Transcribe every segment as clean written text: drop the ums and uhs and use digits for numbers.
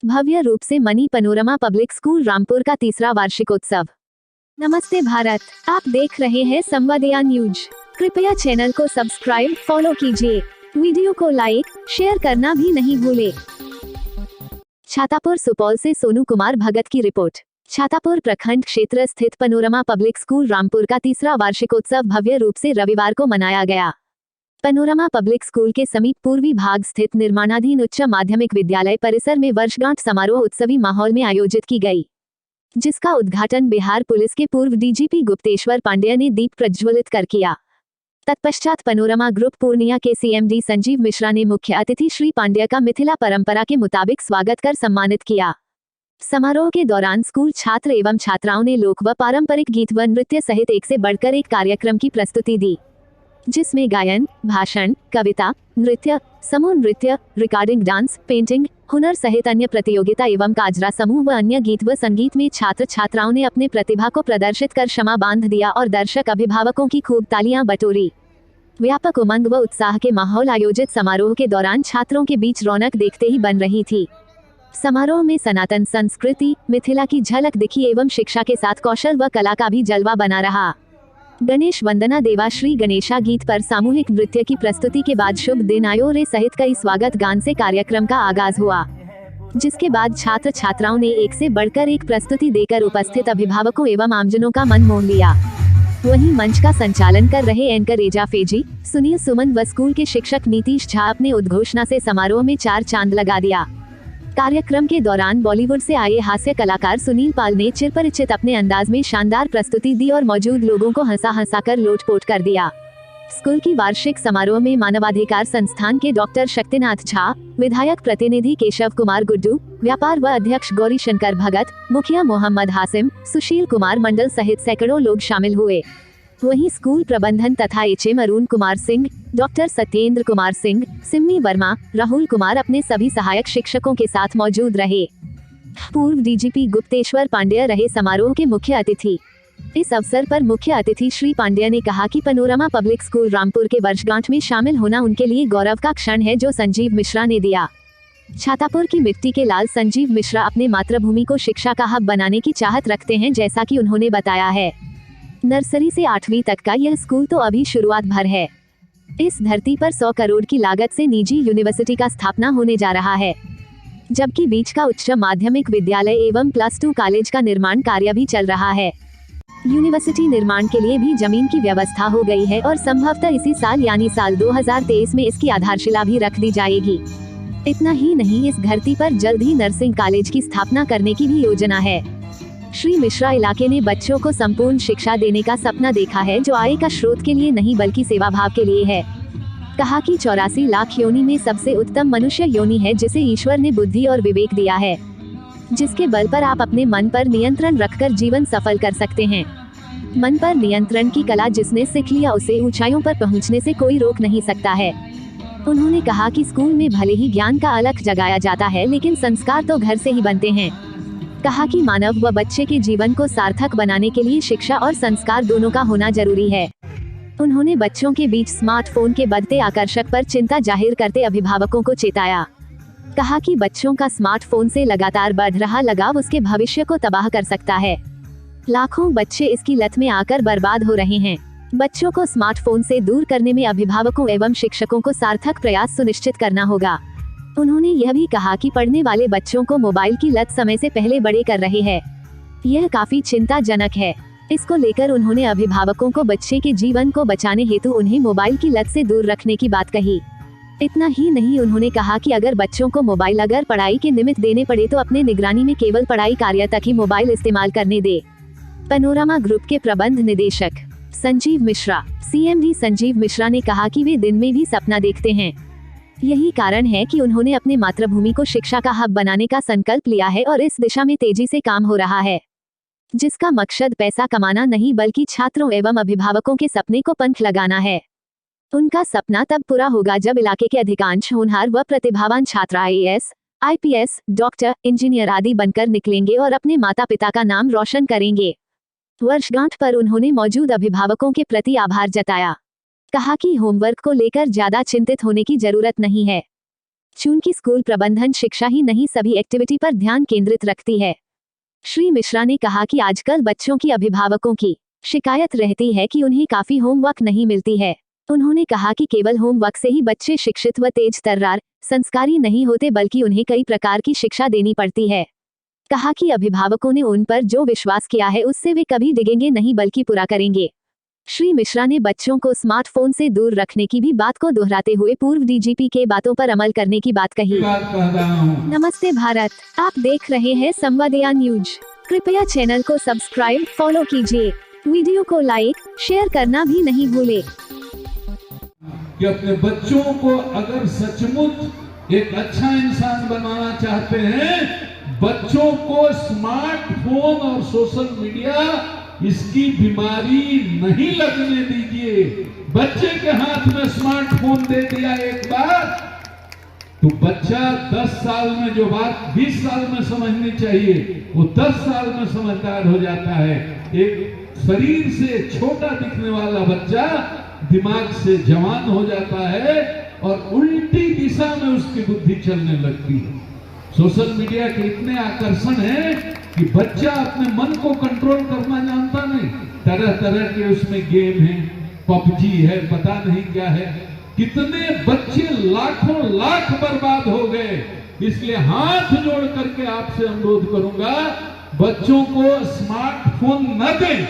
भव्य रूप से money panorama public school Rampur का तीसरा वार्षिकोत्सव। नमस्ते भारत, आप देख रहे हैं संवादया न्यूज। कृपया चैनल को सब्सक्राइब, फॉलो कीजिए। वीडियो को लाइक, शेयर करना भी नहीं भूले। छातापुर सुपौल से सोनू कुमार भगत की रिपोर्ट। छातापुर प्रखंड क्षेत्र स्थित पनोरमा पब्लिक स्कूल रामपुर का तीसरा वार्षिकोत्सव भव्य रूप से रविवार को मनाया गया। पनोरमा पब्लिक स्कूल के समीप पूर्वी भाग स्थित निर्माणाधीन उच्च माध्यमिक विद्यालय परिसर में वर्षगांठ समारोह उत्सवी माहौल में आयोजित की गई, जिसका उद्घाटन बिहार पुलिस के पूर्व डीजीपी गुप्तेश्वर पांडेय ने दीप प्रज्वलित कर किया। तत्पश्चात पनोरमा ग्रुप पूर्णिया के सीएमडी संजीव मिश्रा ने मुख्य अतिथि श्री पांडेय का मिथिला परंपरा के मुताबिक स्वागत कर सम्मानित किया। समारोह के दौरान स्कूल छात्र एवं छात्राओं ने लोक व पारंपरिक गीत व नृत्य सहित एक से बढ़कर एक कार्यक्रम की प्रस्तुति दी, जिसमें गायन, भाषण, कविता, नृत्य, समूह नृत्य, रिकॉर्डिंग डांस, पेंटिंग, हुनर सहित अन्य प्रतियोगिता एवं काजरा समूह व अन्य गीत व संगीत में छात्र छात्राओं ने अपने प्रतिभा को प्रदर्शित कर शमा बांध दिया और दर्शक अभिभावकों की खूब तालियां बटोरी। व्यापक उमंग व उत्साह के माहौल आयोजित समारोह के दौरान छात्रों के बीच रौनक देखते ही बन रही थी। समारोह में सनातन संस्कृति, मिथिला की झलक दिखी एवं शिक्षा के साथ कौशल व कला का भी जलवा बना रहा। गणेश वंदना देवा श्री गणेशा गीत पर सामूहिक नृत्य की प्रस्तुति के बाद शुभ दिन आयो रे सहित कई स्वागत गान से कार्यक्रम का आगाज हुआ, जिसके बाद छात्र छात्राओं ने एक से बढ़कर एक प्रस्तुति देकर उपस्थित अभिभावकों एवं आमजनों का मन मोह लिया। वहीं मंच का संचालन कर रहे एंकर एजा फेजी, सुनील सुमन व स्कूल के शिक्षक नीतीश झा अपने उद्घोषणा से समारोह में चार चांद लगा दिया। कार्यक्रम के दौरान बॉलीवुड से आए हास्य कलाकार सुनील पाल ने चिरपरिचित अपने अंदाज में शानदार प्रस्तुति दी और मौजूद लोगों को हंसा कर लोटपोट कर दिया। स्कूल की वार्षिक समारोह में मानवाधिकार संस्थान के डॉक्टर शक्तिनाथ झा, विधायक प्रतिनिधि केशव कुमार गुड्डू, व्यापार व अध्यक्ष गौरी शंकर भगत, मुखिया मोहम्मद हासिम, सुशील कुमार मंडल सहित सैकड़ों लोग शामिल हुए। वहीं स्कूल प्रबंधन तथा एचएम अरुण कुमार सिंह, डॉक्टर सत्येंद्र कुमार सिंह, सिम्मी वर्मा, राहुल कुमार अपने सभी सहायक शिक्षकों के साथ मौजूद रहे। पूर्व डीजीपी गुप्तेश्वर पांडेय रहे समारोह के मुख्य अतिथि। इस अवसर पर मुख्य अतिथि श्री पांडेय ने कहा कि पनोरमा पब्लिक स्कूल रामपुर के वर्षगांठ में शामिल होना उनके लिए गौरव का क्षण है, जो संजीव मिश्रा ने दिया। छातापुर की मिट्टी के लाल संजीव मिश्रा अपने मातृभूमि को शिक्षा का हब बनाने की चाहत रखते हैं, जैसा कि उन्होंने बताया है। नर्सरी से 8वीं तक का यह स्कूल तो अभी शुरुआत भर है। इस धरती पर 100 करोड़ की लागत से निजी यूनिवर्सिटी का स्थापना होने जा रहा है, जबकि बीच का उच्च माध्यमिक विद्यालय एवं +2 कॉलेज का निर्माण कार्य भी चल रहा है। यूनिवर्सिटी निर्माण के लिए भी जमीन की व्यवस्था हो गई है और संभवतः इसी साल यानी साल 2023 में इसकी आधारशिला भी रख दी जाएगी। इतना ही नहीं, इस धरती पर जल्द ही नर्सिंग कॉलेज की स्थापना करने की भी योजना है। श्री मिश्रा इलाके ने बच्चों को संपूर्ण शिक्षा देने का सपना देखा है, जो आय का स्रोत के लिए नहीं बल्कि सेवा भाव के लिए है। कहा कि 84 लाख योनि में सबसे उत्तम मनुष्य योनि है, जिसे ईश्वर ने बुद्धि और विवेक दिया है, जिसके बल पर आप अपने मन पर नियंत्रण रखकर जीवन सफल कर सकते हैं। मन पर नियंत्रण की कला जिसने सीख लिया, उसे ऊंचाइयों पर पहुंचने से कोई रोक नहीं सकता है। उन्होंने कहा कि स्कूल में भले ही ज्ञान का अलख जगाया जाता है, लेकिन संस्कार तो घर से ही बनते हैं। कहा कि मानव व बच्चे के जीवन को सार्थक बनाने के लिए शिक्षा और संस्कार दोनों का होना जरूरी है। उन्होंने बच्चों के बीच स्मार्टफोन के बढ़ते आकर्षक पर चिंता जाहिर करते अभिभावकों को चेताया। कहा कि बच्चों का स्मार्टफोन से लगातार बढ़ रहा लगाव उसके भविष्य को तबाह कर सकता है। लाखों बच्चे इसकी लत में आकर बर्बाद हो रहे हैं। बच्चों को स्मार्टफोन से दूर करने में अभिभावकों एवं शिक्षकों को सार्थक प्रयास सुनिश्चित करना होगा। उन्होंने यह भी कहा कि पढ़ने वाले बच्चों को मोबाइल की लत समय से पहले बड़े कर रहे हैं। यह काफी चिंताजनक है। इसको लेकर उन्होंने अभिभावकों को बच्चे के जीवन को बचाने हेतु उन्हें मोबाइल की लत से दूर रखने की बात कही। इतना ही नहीं, उन्होंने कहा कि अगर बच्चों को मोबाइल अगर पढ़ाई के निमित्त देने पड़े तो अपने निगरानी में केवल पढ़ाई कार्य तक ही मोबाइल इस्तेमाल करने दे। पनोरमा ग्रुप के प्रबंध निदेशक संजीव मिश्रा, सीएमडी संजीव मिश्रा ने कहा कि वे दिन में भी सपना देखते हैं। यही कारण है कि उन्होंने अपने मातृभूमि को शिक्षा का हब बनाने का संकल्प लिया है और इस दिशा में तेजी से काम हो रहा है, जिसका मकसद पैसा कमाना नहीं बल्कि छात्रों एवं अभिभावकों के सपने को पंख लगाना है। उनका सपना तब पूरा होगा जब इलाके के अधिकांश होनहार व प्रतिभावान छात्र आईएएस, आईपीएस, डॉक्टर, इंजीनियर आदि बनकर निकलेंगे और अपने माता पिता का नाम रोशन करेंगे। वर्षगांठ पर उन्होंने मौजूद अभिभावकों के प्रति आभार जताया। कहा कि होमवर्क को लेकर ज्यादा चिंतित होने की जरूरत नहीं है। चूंकि स्कूल प्रबंधन शिक्षा ही नहीं सभी एक्टिविटी पर ध्यान केंद्रित रखती है। श्री मिश्रा ने कहा कि आजकल बच्चों की अभिभावकों की शिकायत रहती है कि उन्हें काफी होमवर्क नहीं मिलती है। उन्होंने कहा कि केवल होमवर्क से ही बच्चे शिक्षित व तेज तर्रार संस्कारी नहीं होते, बल्कि उन्हें कई प्रकार की शिक्षा देनी पड़ती है। कहा कि अभिभावकों ने उन पर जो विश्वास किया है उससे वे कभी डिगेंगे नहीं बल्कि पूरा करेंगे। श्री मिश्रा ने बच्चों को स्मार्टफोन से दूर रखने की भी बात को दोहराते हुए पूर्व डीजीपी के बातों पर अमल करने की बात कही। नमस्ते भारत, आप देख रहे हैं संवादया न्यूज। कृपया चैनल को सब्सक्राइब फॉलो कीजिए। वीडियो को लाइक शेयर करना भी नहीं भूले। कि अपने बच्चों को अगर सचमुच एक अच्छा इंसान बनाना चाहते हैं, बच्चों को स्मार्टफोन और सोशल मीडिया इसकी बीमारी नहीं लगने दीजिए। बच्चे के हाथ में स्मार्टफोन दे दिया एक बार तो बच्चा 10 साल में जो बात 20 साल में समझनी चाहिए वो 10 साल में समझदार हो जाता है। एक शरीर से छोटा दिखने वाला बच्चा दिमाग से जवान हो जाता है और उल्टी दिशा में उसकी बुद्धि चलने लगती है। सोशल मीडिया के इतने आकर्षण है कि बच्चा अपने मन को कंट्रोल करना जानता नहीं। तरह तरह के उसमें गेम है, पबजी है, पता नहीं क्या है। कितने बच्चे लाखों लाख बर्बाद हो गए। इसलिए हाथ जोड़ करके आपसे अनुरोध करूंगा, बच्चों को स्मार्टफोन न दें,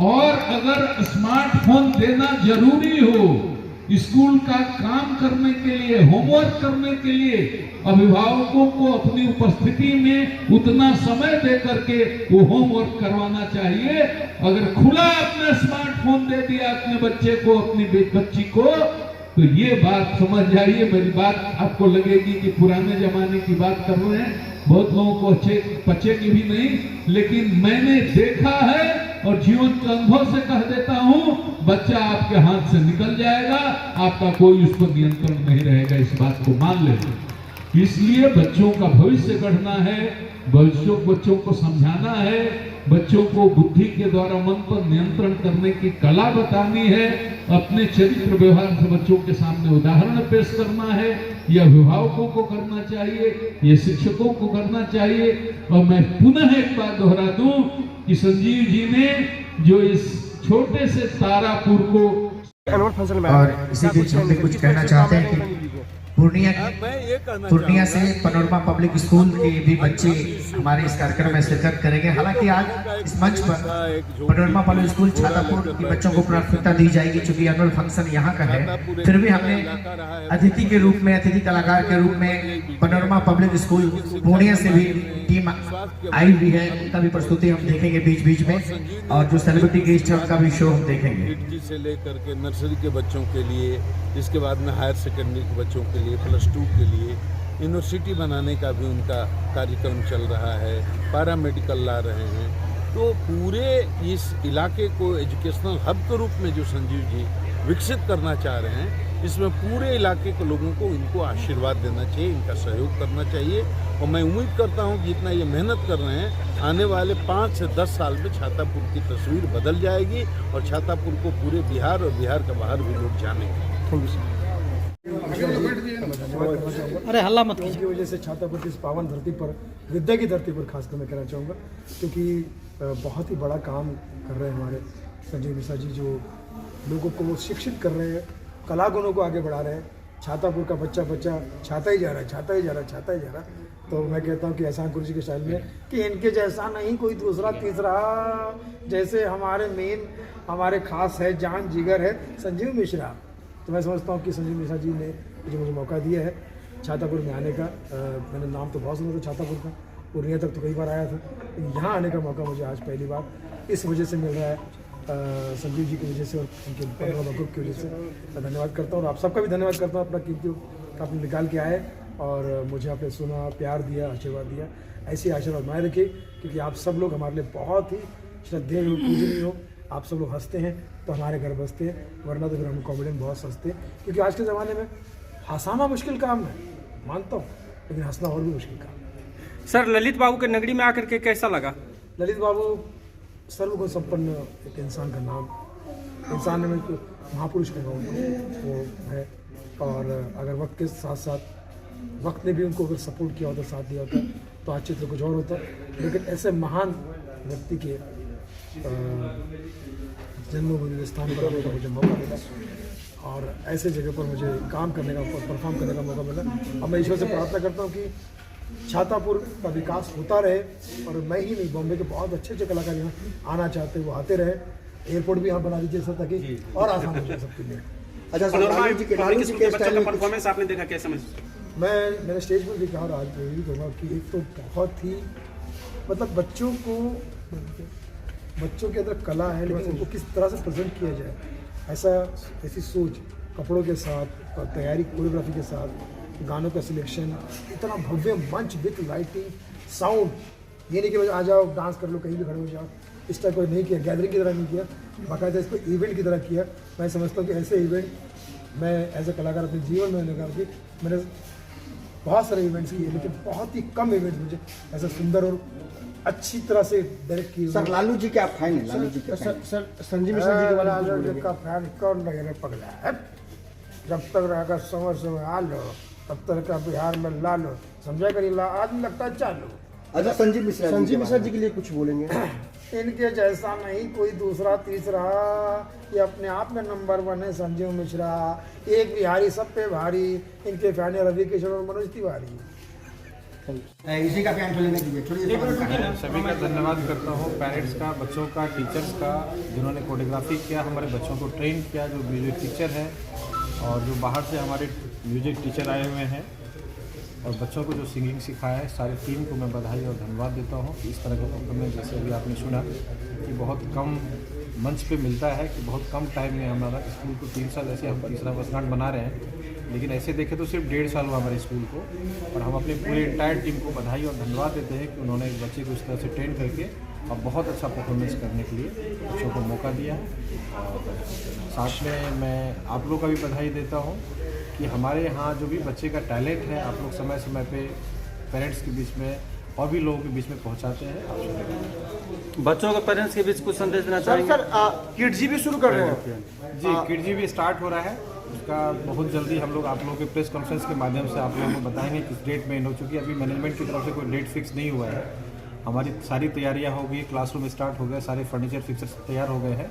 और अगर स्मार्टफोन देना जरूरी हो स्कूल का काम करने के लिए, होमवर्क करने के लिए, अभिभावकों को अपनी उपस्थिति में उतना समय दे करके वो होमवर्क करवाना चाहिए। अगर खुला अपने स्मार्टफोन दे दिया अपने बच्चे को, अपनी बच्ची को, तो ये बात समझ जाइए। मेरी बात आपको लगेगी कि पुराने जमाने की बात कर रहे हैं, बहुत लोगों को पचेगी भी नहीं, लेकिन मैंने देखा है और जीवन के अनुभव से कह देता हूं, बच्चा आपके हाथ से निकल जाएगा, आपका कोई उस पर नियंत्रण नहीं रहेगा। इस बात को मान लेना। इसलिए बच्चों का भविष्य गढ़ना है, बच्चों को समझाना है, बच्चों को बुद्धि के द्वारा मन पर नियंत्रण करने की कला बतानी है, अपने चरित्र व्यवहार से बच्चों के सामने उदाहरण पेश करना है। यह अभिभावकों को करना चाहिए, ये शिक्षकों को करना चाहिए। और मैं पुनः एक बात दोहरा दूं कि संजीव जी ने जो इस छोटे से तारापुर को, और इसी बीच हम भी कुछ कहना चाहते हैं कि पूर्णिया से पनोरमा पब्लिक स्कूल के भी बच्चे हमारे इस कार्यक्रम में शिरकत करेंगे। हालांकि आज इस मंच पर पनोरमा पब्लिक स्कूल छातापुर के बच्चों को प्राथमिकता दी जाएगी, क्योंकि एनुअल फंक्शन यहाँ का है। फिर भी हमने अतिथि के रूप में, अतिथि कलाकार के रूप में पनोरमा पब्लिक स्कूल पूर्णिया से भी टीम आई हुई है, उनका भी प्रस्तुति हम देखेंगे बीच बीच में, और जो सेलिब्रिटी गेस्ट है उनका भी शो हम देखेंगे। से लेकर के नर्सरी के बच्चों के लिए, इसके बाद में हायर सेकेंडरी के बच्चों के लिए, +2 के लिए यूनिवर्सिटी बनाने का भी उनका कार्यक्रम चल रहा है, पैरामेडिकल ला रहे हैं। तो पूरे इस इलाके को एजुकेशनल हब के रूप में जो संजीव जी विकसित करना चाह रहे हैं, इसमें पूरे इलाके के लोगों को इनको आशीर्वाद देना चाहिए, इनका सहयोग करना चाहिए। और मैं उम्मीद करता हूं कि जितना ये मेहनत कर रहे हैं, आने वाले 5 से 10 साल में छातापुर की तस्वीर बदल जाएगी और छातापुर को पूरे बिहार और बिहार के बाहर भी लोग जानेंगे। अरे हल्ला मत कीजिए। की वजह से छातापुर की इस पावन धरती पर, विद्या की धरती पर खासकर मैं कहना चाहूँगा, क्योंकि बहुत ही बड़ा काम कर रहे हैं हमारे संजीव मिश्रा जी, जो लोगों को वो शिक्षित कर रहे हैं, कला गुणों को आगे बढ़ा रहे हैं। छातापुर का बच्चा छाता ही जा रहा है, छाता ही जा रहा है। तो मैं कहता हूँ कि एहसान गुरु जी के स्टाइल में कि इनके जैसा नहीं कोई दूसरा तीसरा, जैसे हमारे मेन, हमारे खास है, जान जिगर है संजीव मिश्रा। तो मैं समझता हूँ कि संजीव मिश्रा जी ने जो मुझे मौका दिया है छातापुर में आने का, मैंने नाम तो बहुत सुना था छातापुर का, पूर्णिया तक तो कई बार आया था, यहाँ आने का मौका मुझे आज पहली बार इस वजह से मिल रहा है, संजीव जी की वजह से और उनके पनोरमा ग्रुप की वजह से। मैं धन्यवाद करता हूँ और आप सबका भी धन्यवाद करता हूँ, अपना कीमती आपने निकाल के आए और मुझे आपने सुना, प्यार दिया, आशीर्वाद दिया। ऐसे आशीर्वाद बनाए रखिए, क्योंकि आप सब लोग हमारे लिए बहुत ही श्रद्धेय हो, पूजनीय हो। आप सब लोग हंसते हैं तो हमारे घर बसते हैं, वरना तो फिर हम कॉमेडियन बहुत हंसते हैं, क्योंकि आज के ज़माने में हंसाना मुश्किल काम है, मानता हूँ, लेकिन हंसना और भी मुश्किल काम है। सर, ललित बाबू के नगरी में आकर के कैसा लगा? ललित बाबू सर्वगुण संपन्न एक इंसान का नाम, इंसान में महापुरुष कहूँगा उनको, वो है। और अगर वक्त के साथ साथ वक्त ने भी उनको अगर सपोर्ट किया होता, साथ दिया होता, तो आज चित्र कुछ और होता। लेकिन ऐसे महान व्यक्ति के जन्मभूमि स्थान पर आने का मुझे मौका मिला और ऐसे जगह पर मुझे काम करने का, परफॉर्म करने का मौका मिला। अब मैं ईश्वर से प्रार्थना करता हूँ कि छातापुर का विकास होता रहे और मैं ही नहीं, बॉम्बे के बहुत अच्छे अच्छे कलाकार यहाँ आना चाहते हैं वो आते रहे। एयरपोर्ट भी यहाँ बना दीजिए सर, ताकि और आसान हो जाए सबके लिए। अच्छा सर, पनोरमा लालू जी के पब्लिक स्कूल के बच्चों का स्टाइल परफॉर्मेंस आपने देखा, कैसा महसूस? मैंने स्टेज पर भी कहा और आज मैं भी कहूँगा कि एक तो बहुत ही मतलब बच्चों के अंदर कला है, लेकिन उनको किस तरह से प्रेजेंट किया जाए, ऐसी सोच, कपड़ों के साथ, तैयारी, कोरियोग्राफी के साथ, गानों का सिलेक्शन, इतना भव्य मंच विथ लाइटिंग, साउंड, ये नहीं कि आ जाओ डांस कर लो कहीं भी खड़े हो जाओ, इस टाइप को नहीं किया, गैदरिंग की तरह नहीं किया, बाकायदा इसको इवेंट की तरह किया। मैं समझता हूँ कि ऐसे इवेंट मैं एज ए कलाकार अपने जीवन में मैंने बहुत सारे इवेंट्स किए, लेकिन बहुत ही कम इवेंट्स मुझे ऐसा सुंदर और अच्छी तरह से डायरेक्ट किए। सर लालू जी के आप फैन हैं? लालू जी के सर संजीव मिश्रा जी के बारे में लालू जी का फैन कौन नहीं पगला है? जब तक रहेगा समझ आ लो, तब तक का बिहार में ला लो, समझा करिए, आज लगता है चालू। अच्छा, संजीव मिश्रा जी के लिए कुछ बोलेंगे? इनके जैसा नहीं कोई दूसरा तीसरा, ये अपने आप में नंबर 1 है संजीव मिश्रा, एक बिहारी सब पे भारी, इनके फैन है रवि किशन और मनोज तिवारी। इसी का फैन लेने के लिए सभी का धन्यवाद करता हूँ, पेरेंट्स का, बच्चों का, टीचर्स का, जिन्होंने कोरियोग्राफी किया, हमारे बच्चों को ट्रेन किया, जो म्यूजिक टीचर हैं और जो बाहर से हमारे म्यूजिक टीचर आए हुए हैं और बच्चों को जो सिंगिंग सिखाया है, सारी टीम को मैं बधाई और धन्यवाद देता हूँ। इस तरह का परफॉर्मेंस जैसे अभी आपने सुना कि बहुत कम मंच पे मिलता है, कि बहुत कम टाइम में हमारा स्कूल को 3 साल ऐसे हम तीसरा वर्षगांठ बना रहे हैं, लेकिन ऐसे देखें तो सिर्फ 1.5 साल हुआ हमारे स्कूल को, और हम अपने पूरे इंटायर टीम को बधाई और धन्यवाद देते हैं कि उन्होंने एक बच्चे को इस तरह से ट्रेन करके और बहुत अच्छा परफॉर्मेंस करने के लिए बच्चों को मौका दिया है। और साथ में मैं आप लोग का भी बधाई देता हूँ कि हमारे यहाँ जो भी बच्चे का टैलेंट है, आप लोग समय समय पे पेरेंट्स के बीच में और भी लोगों के बीच में पहुँचाते हैं। बच्चों को पेरेंट्स के बीच कुछ संदेश देना चाहेंगे? सर किड्स जी भी शुरू कर रहे हैं? जी, किड्स जी भी स्टार्ट हो रहा है, उसका बहुत जल्दी हम लोग आप लोगों के प्रेस कॉन्फ्रेंस के माध्यम से आप लोगों को बताएंगे किस डेट में हो, चूँकि अभी मैनेजमेंट की तरफ से कोई डेट फिक्स नहीं हुआ है। हमारी सारी तैयारियां हो गई, क्लासरूम स्टार्ट हो गए, सारे फर्नीचर फिक्सर्स तैयार हो गए हैं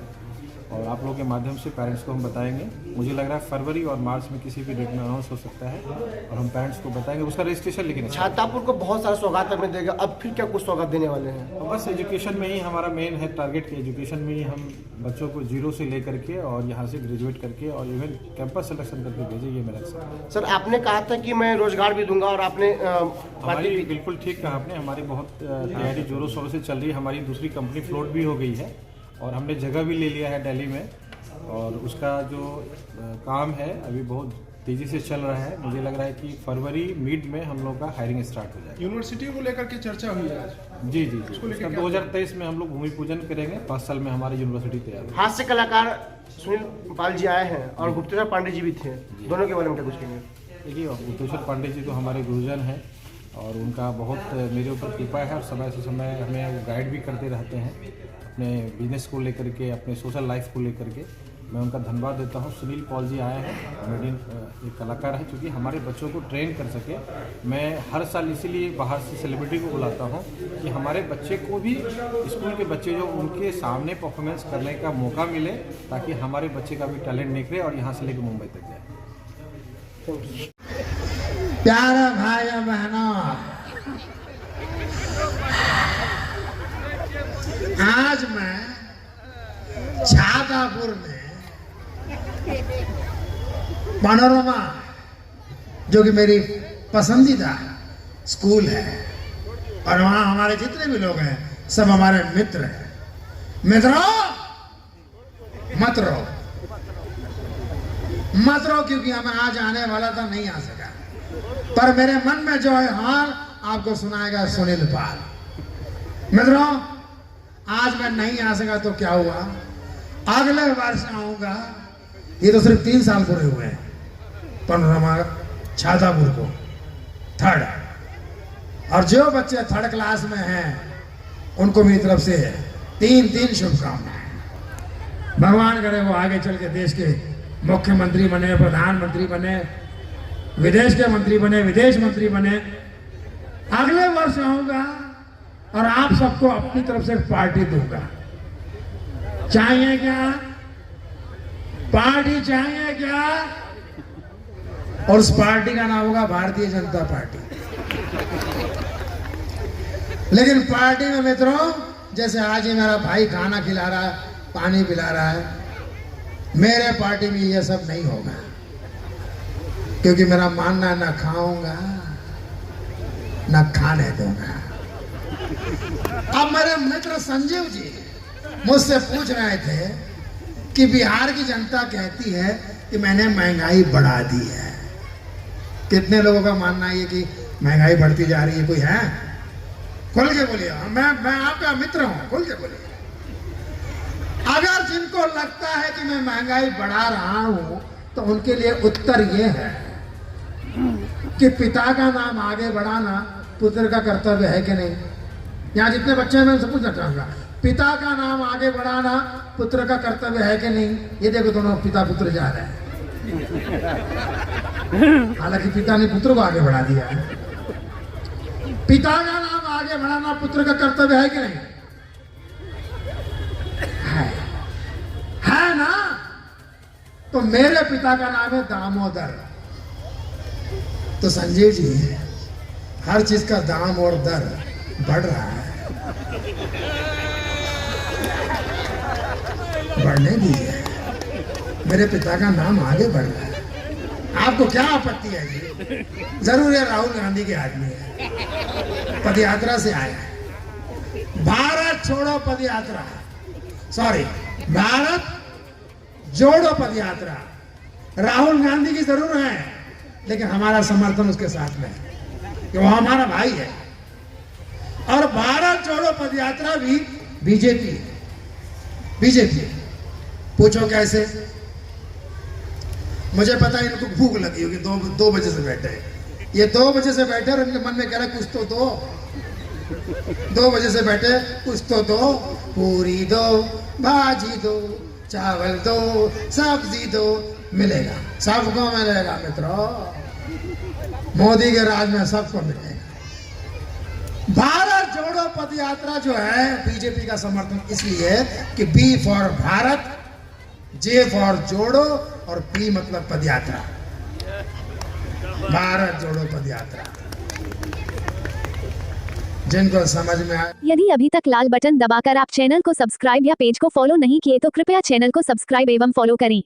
और आप लोगों के माध्यम से पेरेंट्स को हम बताएंगे। मुझे लग रहा है फरवरी और मार्च में किसी भी डेट में अनाउंस हो सकता है और हम पेरेंट्स को बताएंगे, उसका रजिस्ट्रेशन लेकिन छातापुर को बहुत सारा सौगात हमें देगा, अब फिर क्या कुछ सौगात देने वाले हैं? और बस एजुकेशन में ही हमारा मेन है टारगेट, कि एजुकेशन में ही हम बच्चों को 0 से ले करके और यहाँ से ग्रेजुएट करके और इवन कैंपस सिलेक्शन करके भेजे, ये मेरा लक्ष्य है। सर आपने कहा था कि मैं रोजगार भी दूंगा और आपने हमारी बिल्कुल ठीक कहा आपने, हमारी बहुत तैयारी जोरों शोरों से चल रही है। हमारी दूसरी कंपनी फ्लोट भी हो गई है और हमने जगह भी ले लिया है दिल्ली में, और उसका जो काम है अभी बहुत तेज़ी से चल रहा है। मुझे लग रहा है कि फरवरी मिड में हम लोग का हायरिंग स्टार्ट हो जाएगा। यूनिवर्सिटी को लेकर के चर्चा हुई है आज? जी जी जी, उसका 2023 में हम लोग भूमि पूजन करेंगे, 5 साल में हमारी यूनिवर्सिटी तैयार है। हास्य कलाकार सुनील पाल जी आए हैं और गुप्तेश्वर पांडे जी भी थे, दोनों के बारे में क्या कुछ कहेंगे? देखिए, गुप्तेश्वर पांडे जी तो हमारे गुरुजन हैं और उनका बहुत मेरे ऊपर कृपा है और समय से समय हमें वो गाइड भी करते रहते हैं अपने बिजनेस को लेकर के, अपने सोशल लाइफ को लेकर के। मैं उनका धन्यवाद देता हूँ। सुनील पॉल जी आए हैं, कॉमेडियन एक कलाकार है, क्योंकि हमारे बच्चों को ट्रेन कर सके। मैं हर साल इसीलिए बाहर से सेलिब्रिटी को बुलाता हूँ कि हमारे बच्चे को भी, स्कूल के बच्चे जो उनके सामने परफॉर्मेंस करने का मौका मिले, ताकि हमारे बच्चे का भी टैलेंट निखरे और यहाँ से लेकर मुंबई तक जाए। प्यारे भाई बहनों, आज मैं छातापुर में पनोरमा, जो कि मेरी पसंदीदा स्कूल है, और वहाँ हमारे जितने भी लोग हैं सब हमारे मित्र हैं। मित्रों मत रो, क्योंकि हमें आज आने वाला था, नहीं आ सका, पर मेरे मन में जो है हाल आपको सुनाएगा सुनील पाल। मित्रों, आज मैं नहीं आ सका तो क्या हुआ, अगले वर्ष आऊंगा। ये तो सिर्फ 3 साल पूरे हुए हैं पनोरमा छातापुर को, 3rd, और जो बच्चे 3rd क्लास में हैं उनको मेरी तरफ से 3 शुभकामनाएं। भगवान करे वो आगे चल के देश के मुख्यमंत्री बने, प्रधानमंत्री बने, विदेश के मंत्री बने, विदेश मंत्री बने। अगले वर्ष आऊंगा और आप सबको अपनी तरफ से पार्टी दूंगा। चाहिए क्या? पार्टी चाहिए क्या? और उस पार्टी का नाम होगा भारतीय जनता पार्टी। लेकिन पार्टी में मित्रों, जैसे आज ही मेरा भाई खाना खिला रहा है, पानी पिला रहा है, मेरे पार्टी में ये सब नहीं होगा, क्योंकि मेरा मानना ना खाऊंगा ना खाने दूंगा। अब मेरे मित्र संजीव जी मुझसे पूछ रहे थे कि बिहार की जनता कहती है कि मैंने महंगाई बढ़ा दी है। कितने लोगों का मानना है कि महंगाई बढ़ती जा रही है? कोई है? खोल के बोलिए। मैं आपका मित्र हूं, खोल के बोलिए। अगर जिनको लगता है कि मैं महंगाई बढ़ा रहा हूं, तो उनके लिए उत्तर ये है कि पिता का नाम आगे बढ़ाना पुत्र का कर्तव्य है कि नहीं? यहाँ जितने बच्चे हैं मैं उनसे पूछना चाहूंगा, पिता का नाम आगे बढ़ाना पुत्र का कर्तव्य है कि नहीं? ये देखो दोनों पिता पुत्र जा रहे हैं। हालांकि पिता ने पुत्र को आगे बढ़ा दिया है। पिता का नाम आगे बढ़ाना पुत्र का कर्तव्य है कि नहीं? है ना? तो मेरे पिता का नाम है दामोदर। तो संजीव जी, हर चीज का दाम और दर बढ़ रहा है, बढ़ने दीजिए। मेरे पिता का नाम आगे बढ़ रहा है, आपको क्या आपत्ति है जी? जरूर ये राहुल गांधी के आदमी है, पदयात्रा से आया है। भारत छोड़ो पदयात्रा, सॉरी, भारत जोड़ो पदयात्रा राहुल गांधी की जरूर है, लेकिन हमारा समर्थन उसके साथ में है कि वो हमारा भाई है। और भारत जोड़ो पदयात्रा भी बीजेपी पूछो कैसे? मुझे पता है इनको भूख लगी होगी, दो बजे से बैठे हैं। ये 2 बजे से बैठे और इनके मन में कह रहा कुछ तो दो। 2 बजे से बैठे, कुछ तो दो, पूरी दो, भाजी दो, चावल दो, सब्जी दो। मिलेगा, सबको मिलेगा मित्रों। मोदी के राज में सबको मिलेगा। भारत जोड़ो पदयात्रा जो है बीजेपी का समर्थन इसलिए कि B for Bharat, J for जोड़ो और पी मतलब पदयात्रा। भारत जोड़ो पदयात्रा, जिनको समझ में आए। यदि अभी तक लाल बटन दबाकर आप चैनल को सब्सक्राइब या पेज को फॉलो नहीं किए तो कृपया चैनल को सब्सक्राइब एवं फॉलो करें।